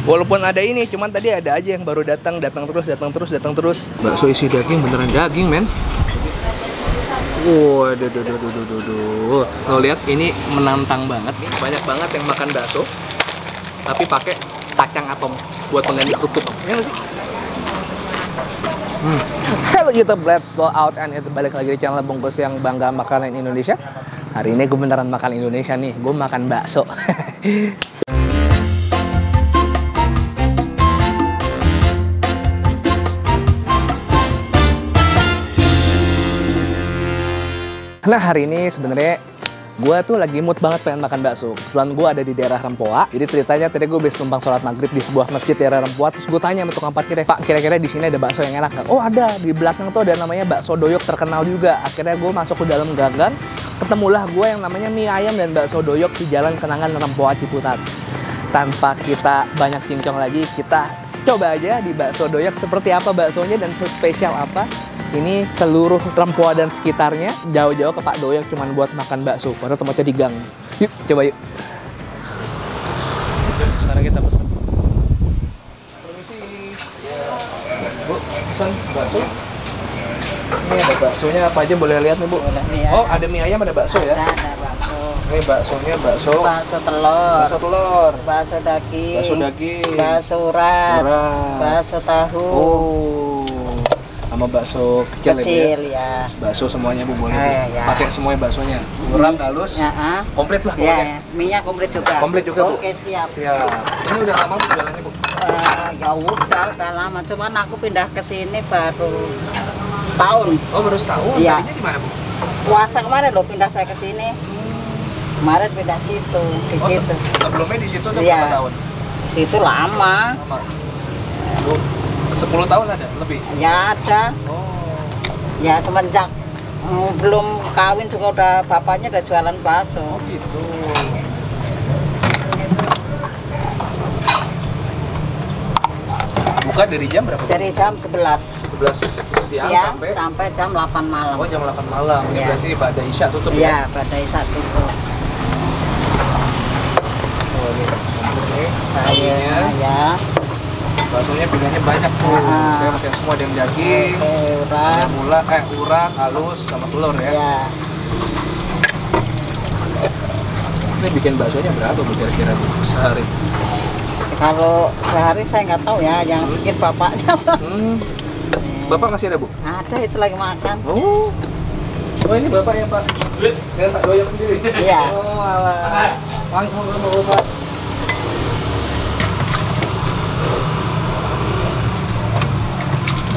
Walaupun ada ini, cuman tadi ada aja yang baru datang terus. Bakso isi daging, beneran daging, men. Waduh. Lo lihat ini menantang banget nih. Banyak banget yang makan bakso tapi pakai kacang atom buat pengganti kerupuk. Ya nggak sih? Halo YouTube, let's go out and eat. Balik lagi di channel Bungkus yang bangga makanan Indonesia. Hari ini gue beneran makan Indonesia nih. Gue makan bakso. Nah, hari ini sebenarnya gue tuh lagi mood banget pengen makan bakso. Kebetulan gue ada di daerah Rempoa. Jadi ceritanya tadi gue habis numpang sholat maghrib di sebuah masjid daerah Rempoa. Terus gue tanya sama tukang parkirnya, Pak, kira-kira di sini ada bakso yang enak nggak? Oh, ada. Di belakang tuh ada namanya bakso doyok, terkenal juga. Akhirnya gue masuk ke dalam gang, ketemulah gue yang namanya mie ayam dan bakso doyok di Jalan Kenangan Rempoa Ciputat. Tanpa kita banyak cincong lagi, kita coba aja di bakso doyok seperti apa baksonya dan spesial apa. Ini seluruh Rempoa dan sekitarnya jauh-jauh ke Pak Doyok cuman buat makan bakso. Padahal tempatnya di gang. Yuk, coba yuk. Sekarang kita pesan. Permisi. Bu, pesan bakso. Ini ada baksonya apa aja boleh lihat nih, Bu? Boleh, ya. Oh, ada mie ayam, ada bakso ya? Ada bakso. Ini baksonya bakso Telur. telur. Bakso daging. Daging. Bakso urat. Bakso tahu. Oh. Sama bakso kecil ya. Bakso semuanya Bu boleh. Ya. Pakai semuanya baksonya. Urat, halus. Ya, Komplit lah pokoknya. ya. Mie-nya komplit juga. Komplit juga, Bu. Oke, siap. Siap. Ini udah lama Bu jalannya, Bu? Ya udah lama. Cuman aku pindah ke sini baru setahun. Oh, baru setahun. Iya. Tadinya di mana, Bu? Puasa kemarin loh pindah saya ke sini. Kemarin pindah situ, di situ. Sebelumnya di situ tuh Iya. berapa tahun? Di situ lama. Lama. Bu, 10 tahun ada lebih? Ya ada. Oh. Ya semenjak belum kawin juga udah bapaknya udah jualan bakso. Oh gitu. Buka dari jam berapa? Bu? Dari jam 11 siang sampai jam 8 malam. Oh, jam 8 malam. Ya, Iya. berarti pada Isya tutup ya? Iya, pada Isya tutup. Oh, ini komplit nih. Saya ya. Baksonya pilihannya banyak tuh. Saya pakai semua, ada yang daging, ada yang urat, halus, sama telur ya. Ya. Ini bikin baksonya berapa Bu kira-kira Bu sehari? Kalau sehari saya nggak tahu ya, yang bikin bapaknya. Bapak masih ada Bu? Ada, itu lagi makan. Oh. Oh, ini Bapak ya Pak? Dengan Pak Doyok sendiri? Iya. Oh alah. Langsung sama Bapak.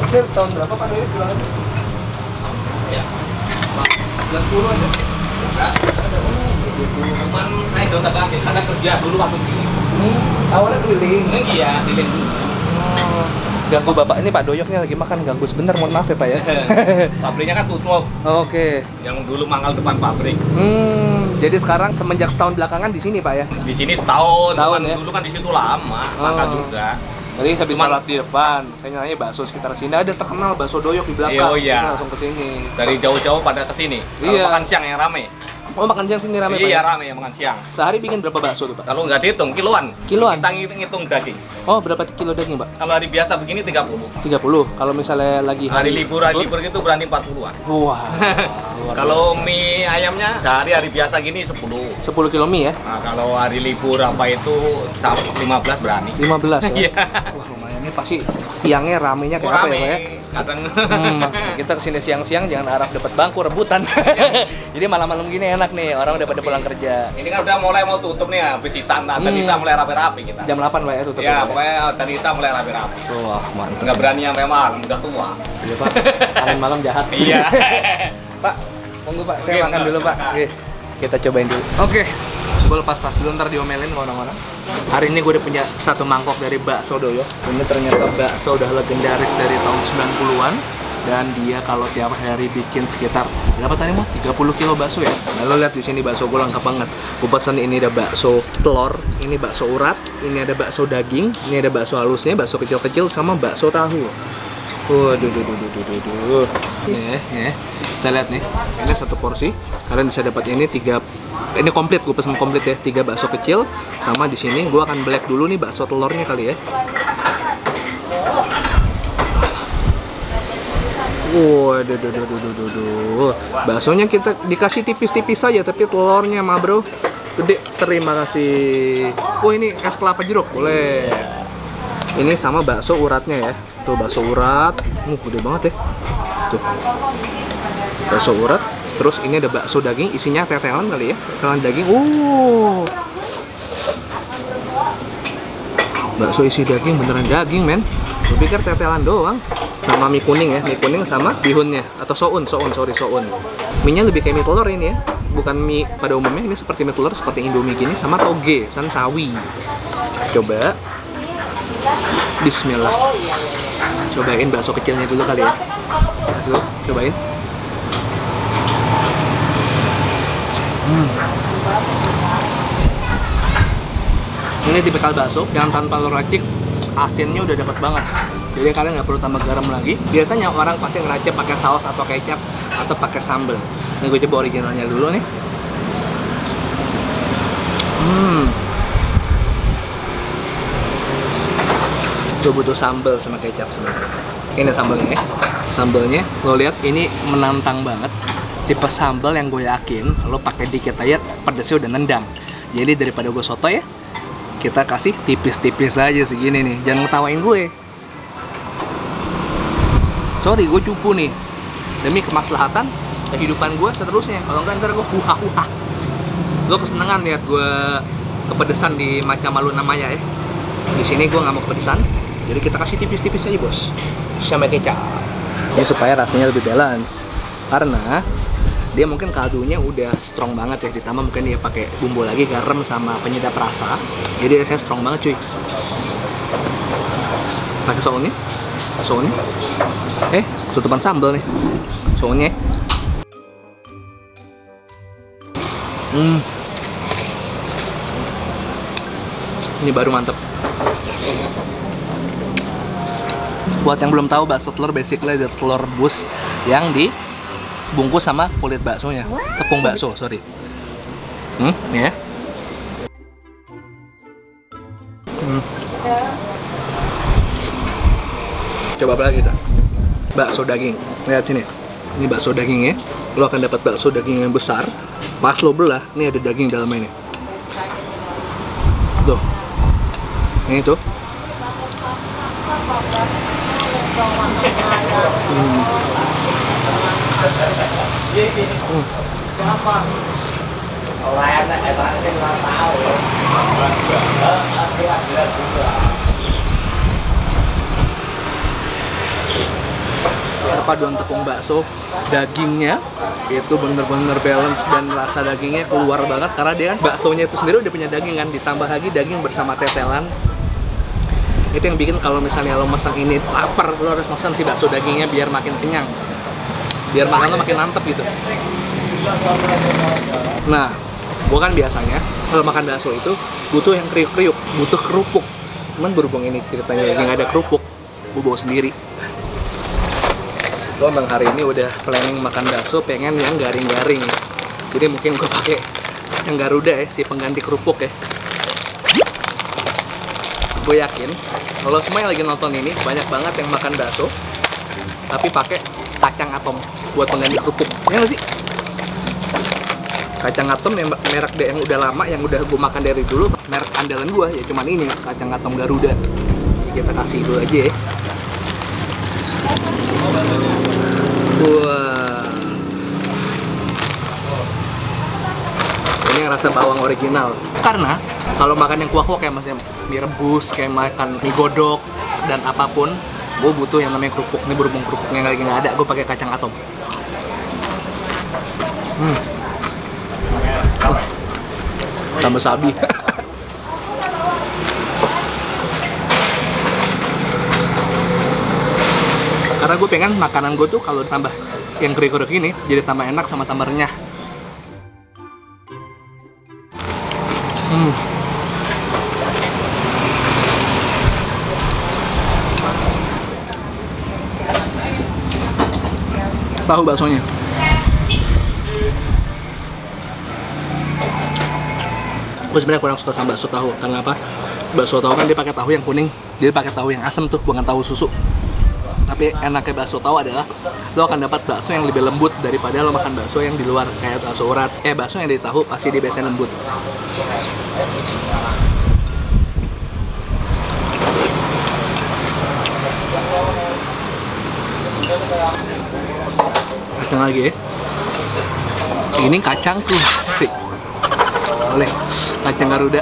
Ini tahun berapa Pak Doyok jualan? Ya. 90 aja. Cuman saya nggak usah kaget karena kerja dulu waktu ini. Awalnya keliling. Iya, keliling dulu. Oh. Ganggu Bapak ini Pak Doyoknya lagi makan, ganggu sebentar, mohon maaf ya Pak ya. Pabriknya kan tutup. Oke. Yang dulu mangkal depan pabrik. Jadi sekarang semenjak setahun belakangan di sini Pak ya? Di sini setahun. Setahun, cuman ya? dulu kan di situ lama, mangkal juga. Tadi habis Cuman- sholat di depan, saya nanya bakso sekitar sini. Ada terkenal bakso Doyok di belakang. Oh, iya. Kita langsung ke sini. Dari jauh-jauh pada ke sini. Kalau Iya. makan siang yang rame. Oh, makan siang sini rame Pak? Iya, ya? rame ya makan siang. Sehari bikin berapa bakso tuh Pak? Kalau nggak dihitung kiloan. Kiloan? Kita ngitung daging. Oh, berapa kilo daging Pak? Kalau hari biasa begini 30. 30. Kalau misalnya lagi Hari libur gitu berani 40-an. Wah. luar Kalau biasa. mie ayamnya hari biasa gini 10. 10 kilo mie ya? Nah, kalau hari libur apa itu 15 berani. 15 ya? Iya. Wah, lumayan. Ini pasti siangnya ramenya kayak apa ya Pak ya? Kadang Kita kesini siang-siang jangan harap dapat bangku rebutan. Jadi malam-malam gini enak nih, orang udah pada pulang kerja. ini kan udah mulai mau tutup nih habis sisa tadi Isa mulai rapi-rapi kita. Jam 8 Pak ya tutup. Ya, pokoknya tadi Isa mulai rapi-rapi. Wah, mantap. Nggak berani sampai malam, udah tua. Iya Pak, kangen malam jahat. Iya. Pak, tunggu Pak, saya Oke, makan bentar, dulu Pak. bentar. Oke, kita cobain dulu. Oke, gue lepas tas dulu, ntar diomelin ke orang-orang. Hari ini gue udah punya satu mangkok dari bakso Doyok. Ini ternyata bakso udah legendaris dari tahun 90-an. Dan dia kalau tiap hari bikin sekitar berapa tadi mau 30 kilo bakso ya. Nah, lo lihat di sini bakso gue lengkap banget. Gue pesen ini ada bakso telur, ini bakso urat, ini ada bakso daging, ini ada bakso halusnya, bakso kecil-kecil sama bakso tahu. Nih, kita lihat nih. Ini satu porsi. Kalian bisa dapat ini 3 Ini komplit, gue pesen komplit ya, 3 bakso kecil. Sama di sini gue akan black dulu nih bakso telurnya kali ya. Waduh. Baksonya kita dikasih tipis-tipis saja, tapi telurnya mah bro gede. Terima kasih. Oh ini es kelapa jeruk, boleh. Ini sama bakso uratnya ya. Tuh bakso urat, gede banget ya. Tuh. Bakso urat. Terus ini ada bakso daging, isinya tetelan kali ya. Tetelan daging. Bakso isi daging, beneran daging men. Gue pikir tetelan doang. Sama mie kuning ya, mie kuning sama bihunnya. Atau soun. Mie-nya lebih kayak mie telur ini ya. Bukan mie pada umumnya, ini seperti mie telur, seperti Indomie gini. Sama toge, sawi. Coba. Bismillah. Cobain bakso kecilnya dulu kali ya. Cobain. Ini tipikal bakso yang tanpa telur racik, asinnya udah dapat banget. Jadi kalian nggak perlu tambah garam lagi. Biasanya orang pasti ngeracik pakai saus atau kecap atau pakai sambal. Ini gue coba originalnya dulu nih. Gue butuh sambal sama kecap sebenarnya. Ini sambalnya ya. Sambalnya lo lihat ini menantang banget. Tipe sambal yang gue yakin lo pakai dikit aja pedesnya udah nendang. Jadi daripada gue soto ya, kita kasih tipis-tipis aja segini nih. Jangan ngetawain gue. Sorry, gue cupu nih. Demi kemaslahatan kehidupan gue seterusnya. Kalau enggak ntar gue huha-huha. Lo kesenangan lihat gue kepedesan di macam malu namanya ya. Di sini gue nggak mau kepedesan. Jadi kita kasih tipis-tipis aja bos. Sama kecap. Ini supaya rasanya lebih balance. Karena dia mungkin kaldunya udah strong banget ya, ditambah mungkin dia pakai bumbu lagi, garam sama penyedap rasa, jadi rasanya strong banget cuy. Pakai sounnya, tutupan sambal nih, sounnya. Ini baru mantep. Buat yang belum tahu, bakso telur basically ada telur rebus yang dibungkus sama kulit baksonya, tepung bakso, sorry. Nih ya. Coba apa lagi kita? Bakso daging. Lihat sini. Ini bakso dagingnya. Lo akan dapat bakso daging yang besar. Pas lo belah, ini ada daging dalamnya ini. Tuh. Ini tuh. Perpaduan tepung bakso, dagingnya itu bener-bener balance dan rasa dagingnya keluar banget karena dia kan baksonya itu sendiri udah punya daging kan, ditambah lagi daging bersama tetelan. Itu yang bikin kalau misalnya lo mesen ini lapar, lo harus mesen si bakso dagingnya biar makin kenyang, biar makan lo makin mantep gitu. Nah, gue kan biasanya kalau makan bakso itu butuh yang kriuk-kriuk, butuh kerupuk. Cuman berhubung ini ceritanya lagi nggak ada kerupuk, gue bawa sendiri. Gue emang hari ini udah planning makan bakso, pengen yang garing-garing. Jadi mungkin gue pakai yang Garuda ya, si pengganti kerupuk ya. Gue yakin kalau semua yang lagi nonton ini banyak banget yang makan bakso tapi pakai kacang atom buat pengganti kerupuk. Ya nggak sih? Kacang atom yang merek yang udah lama, yang udah gue makan dari dulu, merek andalan gue ya cuman ini, kacang atom Garuda. Jadi kita kasih dulu aja ya. Wah. Ini yang rasa bawang original. Karena kalau makan yang kuah-kuah kayak maksudnya mie rebus, kayak makan mie godok dan apapun, gue butuh yang namanya kerupuk. Ini berhubung kerupuknya lagi nggak ada, gue pakai kacang atom. Tambah sabi. Karena gue pengen makanan gue tuh kalau tambah yang kriuk-kriuk ini jadi tambah enak sama tambah renyah. Tahu baksonya. Gue sebenarnya kurang suka sama bakso tahu. Karena apa? Bakso tahu kan dia pakai tahu yang kuning, dia pakai tahu yang asam tuh, bukan tahu susu. Tapi enaknya bakso tahu adalah lo akan dapat bakso yang lebih lembut daripada lo makan bakso yang di luar kayak bakso urat. Bakso yang di tahu pasti dia biasanya lembut. Kacang lagi ya. Ini kacang klasik. Boleh. Kacang Garuda.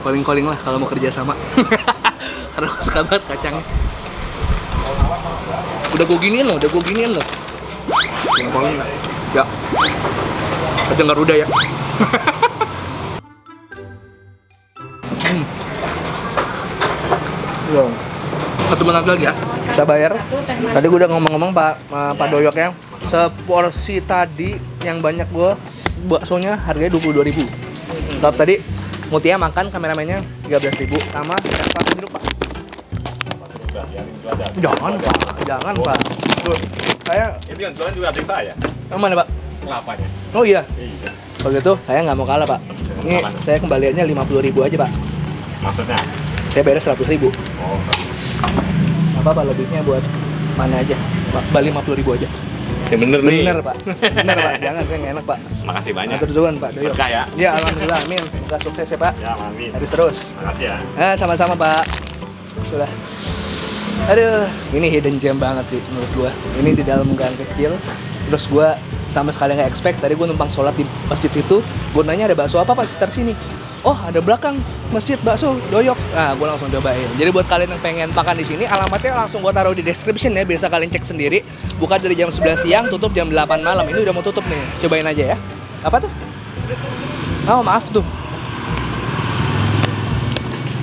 Calling-calling lah kalau mau kerja sama. Karena aku suka banget kacangnya. Udah gue giniin loh. Calling-calling lah. Ya. Kacang Garuda ya. Satu menit lagi ya. Kita bayar. Tadi gue udah ngomong-ngomong Pak Doyoknya. Seporsi tadi yang banyak gue baksonya harganya 22.000. Tapi tadi Mutia makan kameramennya 13.000 sama Pak jeruk Pak. Jangan Pak. Saya Itu yang jualan juga adik saya. yang mana Pak? Kelapanya. Oh iya. Iya. Kalau gitu saya nggak mau kalah Pak. Ini saya kembaliannya 50.000 aja Pak. Maksudnya? Saya bayar 100.000. Oh. Apa lebihnya buat mana aja? Pak, balik 50.000 aja. Ya bener nih. Bener Pak. Jangan saya nggak enak Pak. Makasih banyak. Atur duluan Pak Doyok. Berkah ya. Ya alhamdulillah, amin. Semoga sukses ya Pak. Ya, amin. Harus terus. Makasih ya. Sama-sama Pak. Sudah. Aduh, ini hidden gem banget sih menurut gua. Ini di dalam gang kecil. Terus gua sama sekali nggak expect. Tadi gua numpang sholat di masjid situ. Gua nanya ada bakso apa Pak sekitar sini. Oh, ada belakang masjid bakso Doyok. Nah, gue langsung cobain. Jadi buat kalian yang pengen makan di sini, alamatnya langsung gue taruh di description ya. Biasa kalian cek sendiri. Buka dari jam 11 siang, tutup jam 8 malam. Ini udah mau tutup nih. Cobain aja ya. Apa tuh? Oh, maaf tuh.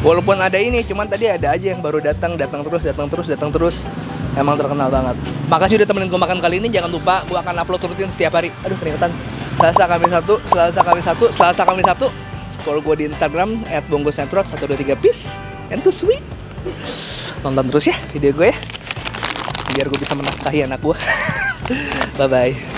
Walaupun ada ini, cuman tadi ada aja yang baru datang terus. Emang terkenal banget. Makasih udah temenin gue makan kali ini. Jangan lupa gue akan upload rutin setiap hari. Aduh, keringetan. Selasa Kamis Sabtu. Follow gue di Instagram @bongosnetwork123 peace and to sweet. Tonton terus ya video gue ya, biar gue bisa menafkahi anak gue. Bye bye.